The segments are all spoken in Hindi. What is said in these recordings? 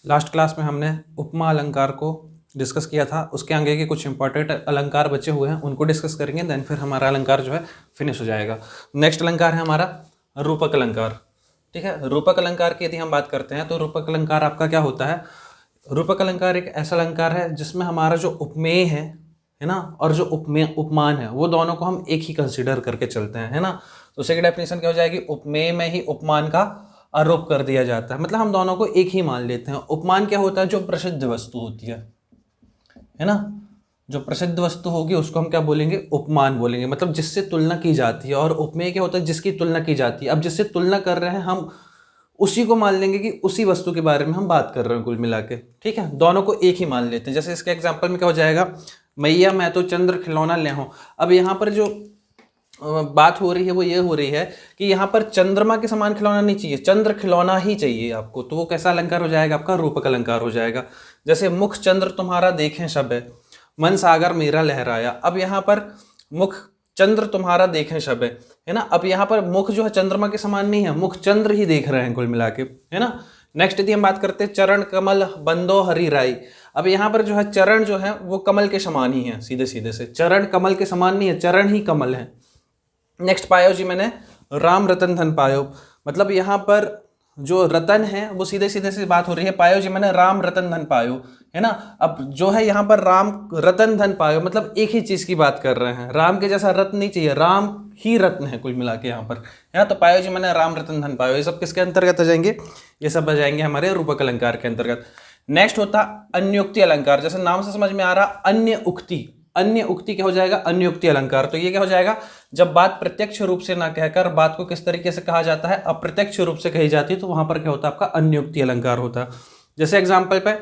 लास्ट क्लास में हमने उपमा अलंकार को डिस्कस किया था, उसके आगे के कुछ इंपॉर्टेंट अलंकार बचे हुए हैं उनको डिस्कस करेंगे, देन फिर हमारा अलंकार जो है फिनिश हो जाएगा। नेक्स्ट अलंकार है हमारा रूपक अलंकार। ठीक है, रूपक अलंकार की यदि हम बात करते हैं तो रूपक अलंकार आपका क्या होता है? रूपक अलंकार एक ऐसा अलंकार है जिसमें हमारा जो उपमेय है ना, और जो उपमान है वो दोनों को हम एक ही कंसिडर करके चलते हैं, है ना। तो उसी की डेफिनेशन क्या हो जाएगी? उपमेय में ही उपमान का आरोप कर दिया जाता है, मतलब हम दोनों को एक ही मान लेते हैं। उपमान क्या होता है? जो प्रसिद्ध वस्तु होती है ना, जो प्रसिद्ध वस्तु होगी उसको हम क्या बोलेंगे? उपमान बोलेंगे, मतलब जिससे तुलना की जाती है। और उपमेय क्या होता है? जिसकी तुलना की जाती है। अब जिससे तुलना कर रहे हैं हम उसी को मान लेंगे कि उसी वस्तु के बारे में हम बात कर रहे हैं कुल मिला के। ठीक है, दोनों को एक ही मान लेते हैं। जैसे इसके एग्जाम्पल में क्या हो जाएगा? मैया मैं तो चंद्र खिलौना ले हूं। अब यहाँ पर जो बात हो रही है वो ये हो रही है कि यहाँ पर चंद्रमा के समान खिलौना नहीं चाहिए, चंद्र खिलौना ही चाहिए आपको। तो वो कैसा अलंकार हो जाएगा? आपका रूपक अलंकार हो जाएगा। जैसे मुख चंद्र तुम्हारा देखें शब है, मन सागर मेरा लहराया। अब यहाँ पर मुख चंद्र तुम्हारा देखें शब है ना। अब यहाँ पर मुख जो है चंद्रमा के समान नहीं है, मुख चंद्र ही देख रहे हैं कुल मिला के, है ना। नेक्स्ट यदि हम बात करते हैं चरण कमल बंदो हरि राई। अब यहाँ पर जो है चरण जो है वो कमल के समान ही है, सीधे सीधे से चरण कमल के समान नहीं है, चरण ही कमल है। नेक्स्ट पायो जी मैंने राम रतन धन पायो, मतलब यहाँ पर जो रतन है वो सीधे सीधे से बात हो रही है। पायो जी मैंने राम रतन धन पायो, है ना। अब जो है यहाँ पर राम रतन धन पायो, मतलब एक ही चीज की बात कर रहे हैं। राम के जैसा रत्न नहीं चाहिए, राम ही रत्न है कुल मिला के यहाँ पर, है ना। तो पायो जी मैंने राम रतन धन पायो, ये सब किसके अंतर्गत आ जाएंगे? ये सब आ जाएंगे हमारे रूपक अलंकार के अंतर्गत। नेक्स्ट होता अन्योक्ति अलंकार। जैसे नाम से समझ में आ रहा, अन्य उक्ति। अन्य उक्ति क्या हो जाएगा? अन्योक्ति अलंकार। तो ये क्या हो जाएगा? जब बात प्रत्यक्ष रूप से ना कहकर बात को किस तरीके से कहा जाता है? अप्रत्यक्ष रूप से कही जाती है, तो वहां पर क्या होता है? आपका अन्योक्ति अलंकार होता है। जैसे एग्जाम्पल पे,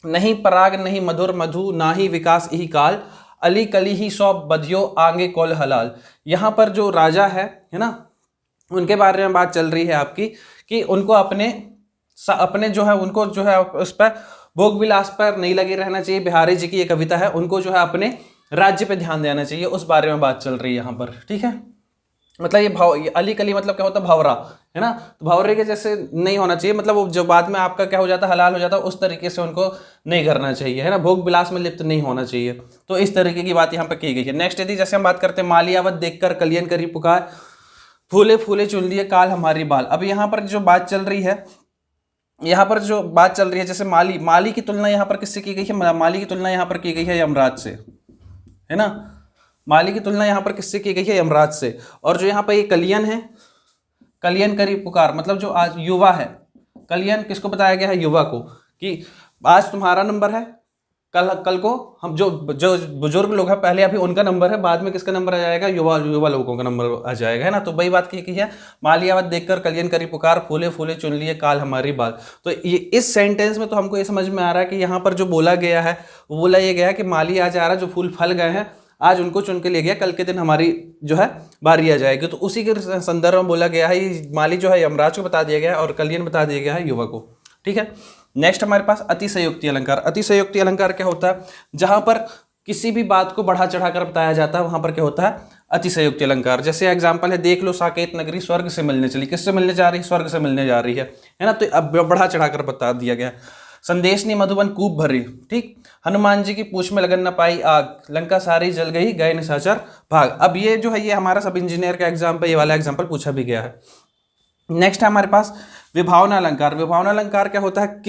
नहीं पराग नहीं मधुर मधु ना ही विकास ही काल, अली कली ही सौ बधियो आगे कौल हलाल। यहां पर जो राजा है ना, उनके बारे में बात चल रही है आपकी कि उनको अपने जो है उनको जो है उस पर भोग विलास पर नहीं लगे रहना चाहिए। बिहारी जी की ये कविता है, उनको जो है अपने राज्य पे ध्यान देना चाहिए, उस बारे में बात चल रही है यहाँ पर। ठीक है, मतलब ये अली कली मतलब क्या होता है? भंवरा, है ना। तो भंवरे के जैसे नहीं होना चाहिए, मतलब वो जो बाद में आपका क्या हो जाता है? हलाल हो जाता है, उस तरीके से उनको नहीं करना चाहिए, है ना। भोग विलास में लिप्त नहीं होना चाहिए। तो इस तरीके की बात यहाँ पर की गई है। नेक्स्ट यदि जैसे हम बात करते हैं, मालियावत देखकर कलियन करी पुकार, फूले फूले चुन लिए काल हमारी बाल। अब यहाँ पर जो बात चल रही है, जैसे माली की तुलना यहाँ पर किससे की गई है? माली की तुलना यहाँ पर की गई है यमराज से, है ना। माली की तुलना यहाँ पर किससे की गई है? यमराज से। और जो यहाँ पर ये कलियन है, कलियन करी पुकार, मतलब जो आज युवा है, कलियन किसको बताया गया है? युवा को, कि आज तुम्हारा नंबर है, कल को हम जो बुजुर्ग लोग हैं पहले अभी उनका नंबर है, बाद में किसका नंबर आ जाएगा? युवा लोगों का नंबर आ जाएगा, है ना। तो वही बात की है, मालियावत देखकर कलियन करी पुकार, फूले फूले चुन लिए काल हमारी बाल। तो ये इस सेंटेंस में तो हमको ये समझ में आ रहा है कि यहाँ पर जो बोला गया है वो बोला ये गया है कि माली आज आ रहा है, जो फूल फल गए हैं आज उनको चुन के ले गया, कल के दिन हमारी जो है बारी आ जाएगी। तो उसी के संदर्भ में बोला गया है, माली जो है यमराज को बता दिया गया है और कलियन बता दिया गया है युवा को। ठीक है, नेक्स्ट हमारे पास अतिशयोक्ति अलंकार। अतिशयोक्ति अलंकार क्या होता है? जहां पर किसी भी बात को बढ़ा चढ़ाकर बताया जाता है, वहां पर क्या होता है? अतिशयोक्ति अलंकार। जैसे एग्जांपल है, देख लो साकेत नगरी स्वर्ग से मिलने चली। किससे मिलने जा रही है? स्वर्ग से मिलने जा रही है ना। तो अब बढ़ा चढ़ाकर बता दिया गया। संदेश ने मधुबन कूप भरी, ठीक। हनुमान जी की पूछ में लगन न पाई आग, लंका सारी जल गई गए निशाचर भाग। अब ये जो है ये हमारा सब इंजीनियर का एग्जाम्पल, ये वाला एग्जाम्पल पूछा भी गया है। नेक्स्ट है हमारे पास विभावना अलंकार। विभावना अलंकार क्या होता है?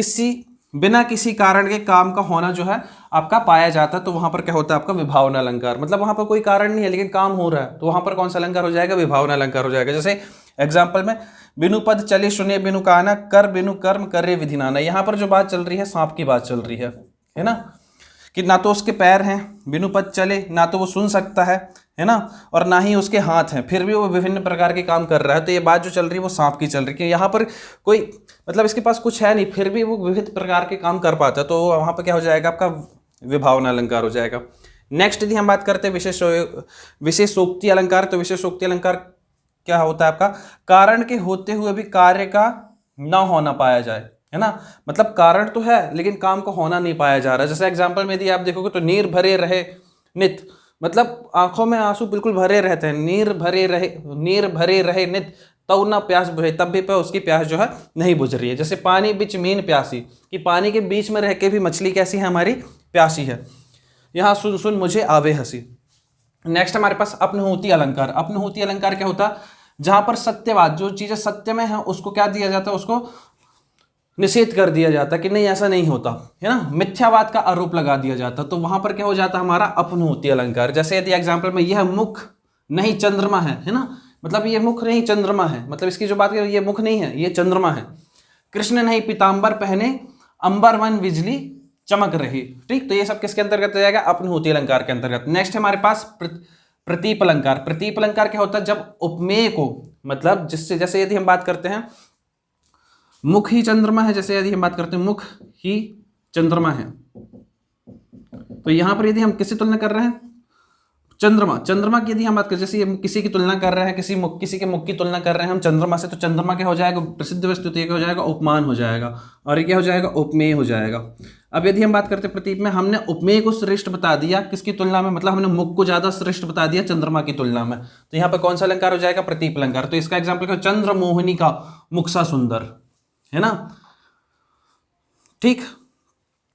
बिना किसी कारण के काम का होना जो है आपका पाया जाता है, तो वहां पर क्या होता है? आपका विभावना अलंकार। मतलब वहां पर कोई कारण नहीं है लेकिन काम हो रहा है, तो वहां पर कौन सा अलंकार हो जाएगा? विभावना अलंकार हो जाएगा। जैसे एग्जाम्पल में, बिनु पद चले सुने बिनु काना, कर बिनु कर्म करे विधि नाना। यहाँ पर जो बात चल रही है सांप की बात चल रही है ना, कि ना तो उसके पैर हैं, बिनु पद चले, ना तो वो सुन सकता है ना, और ना ही उसके हाथ हैं, फिर भी वो विभिन्न प्रकार के काम कर रहा है। तो ये बात जो चल रही है वो सांप की चल रही है कि यहाँ पर कोई मतलब इसके पास कुछ है नहीं, फिर भी वो विविध प्रकार के काम कर पाता है, तो वहाँ पर क्या हो जाएगा? आपका विभावना अलंकार हो जाएगा। नेक्स्ट यदि हम बात करते हैं विशेषोक्ति अलंकार, तो विशेषोक्ति अलंकार क्या होता है आपका? कारण के होते हुए भी कार्य का ना होना पाया जाए, है ना। मतलब कारण तो है लेकिन काम को होना नहीं पाया जा रहा है। जैसे एग्जाम्पल में यदि आप देखोगे तो नीर भरे रहे नित, मतलब आंखों में आंसू बिल्कुल भरे रहते हैं, नीर भरे रहे नित, तो ना प्यास बुझे, तब भी पे उसकी प्यास जो है नहीं बुझ रही है। जैसे पानी बिच मीन प्यासी, कि पानी के बीच में रह के भी मछली कैसी है, हमारी प्यासी है। यहाँ सुन सुन मुझे आवे हंसी। नेक्स्ट हमारे पास अपनहुति अलंकार। अपनहुति अलंकार क्या होता है, जहां पर सत्यवाद, जो चीजें सत्य में है उसको क्या दिया जाता है, उसको निषेध कर दिया जाता है कि नहीं ऐसा नहीं होता है ना, मिथ्यावाद का आरोप लगा दिया जाता, तो वहां पर क्या हो जाता है हमारा अपनहुति अलंकार। जैसे यदि एग्जाम्पल में यह मुख नहीं चंद्रमा है ना, मतलब ये मुख नहीं चंद्रमा है, मतलब इसकी जो बात करें ये मुख नहीं है, ये चंद्रमा है। कृष्ण नहीं पीताम्बर पहने, अंबर वन बिजली चमक रही। ठीक, तो ये सब किसके अंतर्गत आ जाएगा, अपनहुति अलंकार के अंतर्गत। नेक्स्ट हमारे पास प्रतीप अलंकार। प्रतीप अलंकार क्या होता है, जब उपमेय को, मतलब जिससे, जैसे यदि हम बात करते हैं मुख ही चंद्रमा है, जैसे यदि हम बात करते हैं मुख ही चंद्रमा है, तो यहां पर यदि हम किससे तुलना कर रहे हैं, चंद्रमा की यदि हम बात करें, जैसे किसी की तुलना कर रहे हैं, किसी के मुख की तुलना कर रहे हैं हम चंद्रमा से, तो चंद्रमा क्या हो जाएगा, प्रसिद्ध वस्तु, तो ये क्या हो जाएगा, उपमान हो जाएगा, और ये क्या हो जाएगा, उपमेय हो जाएगा। अब यदि हम बात करते हैं प्रतीप में, हमने उपमेय को श्रेष्ठ बता दिया किसकी तुलना में, मतलब हमने मुख को ज्यादा श्रेष्ठ बता दिया चंद्रमा की तुलना में, तो यहाँ पर कौन सा अलंकार हो जाएगा, प्रतीप अलंकार। तो इसका एग्जाम्पल क्या, चंद्रमोहिनी का मुख सा सुंदर, है ना। ठीक,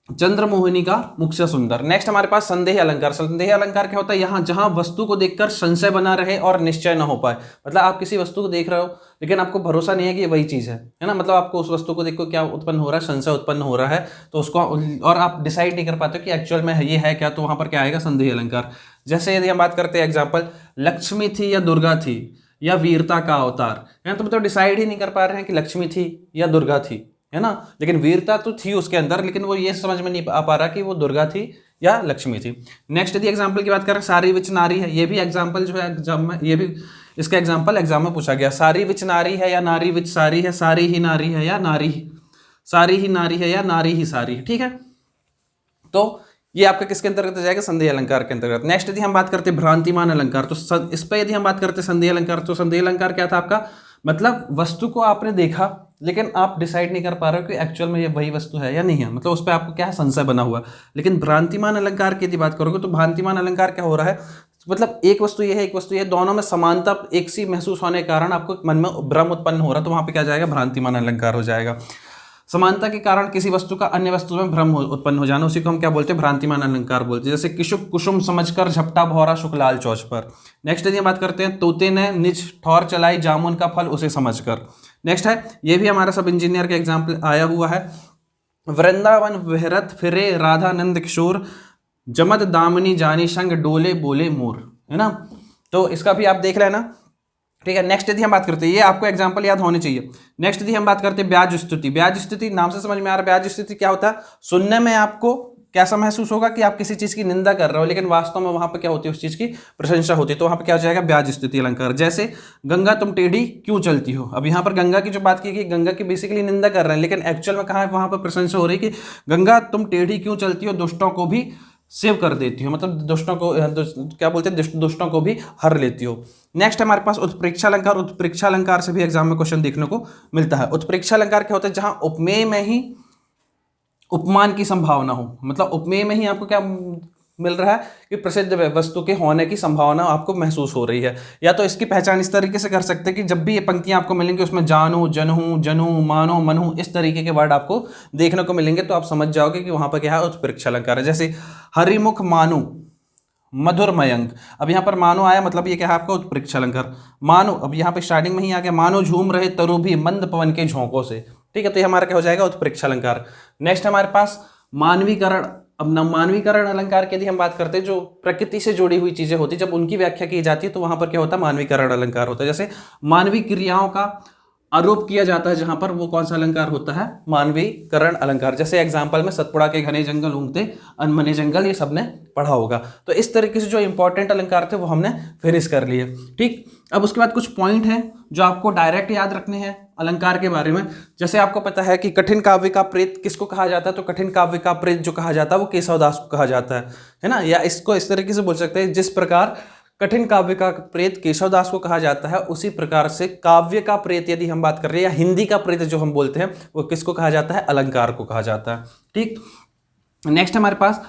चंद्रमोहिनी का मुख से सुंदर। नेक्स्ट हमारे पास संदेह अलंकार। संदेह अलंकार क्या होता है, यहां जहां वस्तु को देखकर संशय बना रहे और निश्चय न हो पाए, मतलब आप किसी वस्तु को देख रहे हो लेकिन आपको भरोसा नहीं है कि ये वही चीज है ना, मतलब आपको उस वस्तु को देखकर क्या उत्पन्न हो रहा है, संशय उत्पन्न हो रहा है, तो उसको, और आप डिसाइड नहीं कर पाते कि एक्चुअल में ये है क्या, तो वहां पर क्या आएगा, संदेह अलंकार। जैसे यदि हम बात करते हैं एग्जाम्पल, लक्ष्मी थी या दुर्गा थी या वीरता का अवतार, है ना, तो मतलब डिसाइड ही नहीं कर पा रहे हैं कि लक्ष्मी थी या दुर्गा थी, है ना, लेकिन वीरता तो थी उसके अंदर, लेकिन वो ये समझ में नहीं आ पा रहा कि वो दुर्गा थी या लक्ष्मी थी। नेक्स्ट यदि एग्जाम्पल की बात करें, सारी विच नारी है, ये भी एग्जाम्पल जो है एग्जाम में, ये भी इसका एग्जाम्पल एग्जाम में पूछा गया, सारी विच नारी है या नारी विच सारी है, सारी ही नारी है या नारी, सारी ही नारी है या नारी ही सारी है। ठीक है, तो ये आपका किसके अंतर्गत आ जाएगा, संदेह अलंकार के अंतर्गत। नेक्स्ट यदि हम बात करते हैं भ्रांतिमान अलंकार, तो इस पर यदि हम बात करते हैं संदेह अलंकार, तो संदेह अलंकार क्या था आपका, मतलब वस्तु को आपने देखा लेकिन आप डिसाइड नहीं कर पा रहे हो कि एक्चुअल में ये वही वस्तु है या नहीं है, मतलब उस पर आपको क्या है, संशय बना हुआ। लेकिन भ्रांतिमान अलंकार की यदि बात करोगे तो भ्रांतिमान अलंकार क्या हो रहा है, मतलब एक वस्तु ये है, एक वस्तु ये, दोनों में समानता एक सी महसूस होने के कारण आपको मन में भ्रम उत्पन्न हो रहा है, तो वहां पे क्या जाएगा, भ्रांतिमान अलंकार हो जाएगा। समानता के कारण किसी वस्तु का अन्य वस्तु में भ्रम उत्पन्न हो जाना, उसी को हम क्या बोलते हैं, भ्रांतिमान अलंकार बोलते हैं। जैसे किशुक कुसुम समझकर झपटा भौरा शुक्लाल चौच पर। नेक्स्ट यदि बात करते हैं, तोते ने निज ठौर चलाई जामुन का फल उसे समझकर। नेक्स्ट है, ये भी हमारा सब इंजीनियर का एग्जाम्पल आया हुआ है, वृंदावन विहरत फिरे राधानंद किशोर, जमद दामनी जानी संग डोले बोले मोर, है ना, तो इसका भी आप देख लेना। ठीक है, नेक्स्ट यदि हम बात करते हैं, ये आपको एग्जांपल याद होने चाहिए। नेक्स्ट यदि हम बात करते हैं ब्याज स्तुति। ब्याज स्तुति नाम से समझ में आ रहा है, ब्याज स्तुति क्या होता है, सुनने में आपको कैसा महसूस होगा कि आप किसी चीज की निंदा कर रहे हो, लेकिन वास्तव में वहां पे क्या होती है, उस चीज की प्रशंसा होती है, तो वहां पे क्या हो जाएगा, ब्याज स्तुति अलंकार। जैसे गंगा तुम टेढ़ी क्यों चलती हो, अब यहाँ पर गंगा की जो बात की गई, गंगा की बेसिकली निंदा कर रहे हैं, लेकिन एक्चुअल में कहा है, वहां पर प्रशंसा हो रही है कि गंगा तुम टेढ़ी क्यों चलती हो, दुष्टों को भी सेव कर देती हो, मतलब दुष्टों को क्या बोलते हैं, दुष्टों को भी हर लेती हो। नेक्स्ट हमारे पास उत्प्रेक्षा अलंकार। उत्प्रेक्षा अलंकार से भी एग्जाम में क्वेश्चन देखने को मिलता है। उत्प्रेक्षा अलंकार क्या होता है, जहां उपमेय में ही उपमान की संभावना हो, मतलब उपमेय में ही आपको क्या मिल रहा है कि प्रसिद्ध वस्तु के होने की संभावना आपको महसूस हो रही है। या तो इसकी पहचान इस तरीके से कर सकते हैं कि जब भी ये पंक्तियां आपको मिलेंगी उसमें जानो, जनहू, जनू, मानो, मनहू, इस तरीके के वर्ड आपको देखने को मिलेंगे, तो आप समझ जाओगे कि वहां पर क्या है, उत्प्रेक्षा अलंकार है। जैसे हरिमुख मानो मधुर मयंक, अब यहाँ पर मानो आया, मतलब ये क्या है आपका, उत्प्रेक्षा अलंकार। मानो, अब यहाँ पे स्टार्टिंग में ही आ गया, मानो झूम रहे तरु भी मंद पवन के झोंकों से। ठीक है, तो ये हमारा क्या हो जाएगा, उत्प्रेक्षा अलंकार। नेक्स्ट हमारे पास मानवीकरण। अब मानवीकरण अलंकार की यदि हम बात करते हैं, जो प्रकृति से जुड़ी हुई चीजें होती है, जब उनकी व्याख्या की जाती है तो वहां पर क्या होता है, मानवीकरण अलंकार होता है। जैसे मानवीय क्रियाओं का आरोप किया जाता है जहां पर, वो कौन सा अलंकार होता है, मानवीकरण अलंकार। जैसे एग्जाम्पल में सतपुड़ा के घने जंगल ऊँगते अनमने जंगल, ये सबने पढ़ा होगा। तो इस तरीके से जो इंपॉर्टेंट अलंकार थे वो हमने फिनिश कर लिए। ठीक, अब उसके बाद कुछ पॉइंट हैं जो आपको डायरेक्ट याद रखने हैं अलंकार के बारे में। जैसे आपको पता है कि कठिन काव्य का प्रेत किसको कहा जाता है, तो कठिन काव्य का प्रेत जो कहा जाता है वो केशवदास को कहा जाता है ना, या इसको इस तरीके से बोल सकते हैं, जिस प्रकार कठिन काव्य का प्रेत केशवदास को कहा जाता है, उसी प्रकार से काव्य का प्रेत यदि हम बात कर रहे हैं, या हिंदी का प्रेत जो हम बोलते हैं, वो किसको कहा जाता है, अलंकार को कहा जाता है। ठीक, नेक्स्ट हमारे पास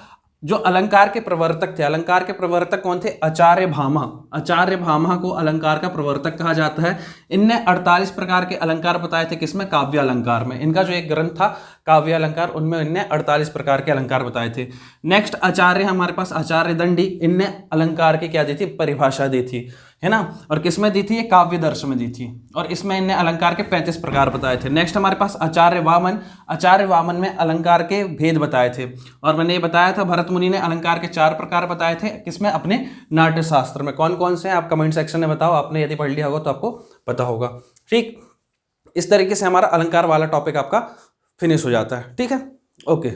जो अलंकार के प्रवर्तक थे, अलंकार के प्रवर्तक कौन थे? आचार्य भामा। आचार्य भामा को अलंकार का प्रवर्तक कहा जाता है। इनने 48 प्रकार के अलंकार बताए थे, किसमें? काव्य अलंकार में। इनका जो एक ग्रंथ था काव्य अलंकार, उनमें इनने 48 प्रकार के अलंकार बताए थे। नेक्स्ट आचार्य हमारे पास आचार्य दंडी, इनने अलंकार की क्या दी थी? परिभाषा दी थी, है ना। और किसमें दी थी? ये काव्य दर्श में दी थी, और इसमें इनने अलंकार के 35 प्रकार बताए थे। नेक्स्ट हमारे पास आचार्य वामन। आचार्य वामन में अलंकार के भेद बताए थे, और मैंने ये बताया था भरत मुनि ने अलंकार के 4 प्रकार बताए थे, किसमें? अपने नाट्य शास्त्र में। कौन कौन से हैं आप कमेंट सेक्शन में बताओ, आपने यदि पढ़ लिया होगा तो आपको पता होगा। ठीक, इस तरीके से हमारा अलंकार वाला टॉपिक आपका फिनिश हो जाता है। ठीक है, ओके।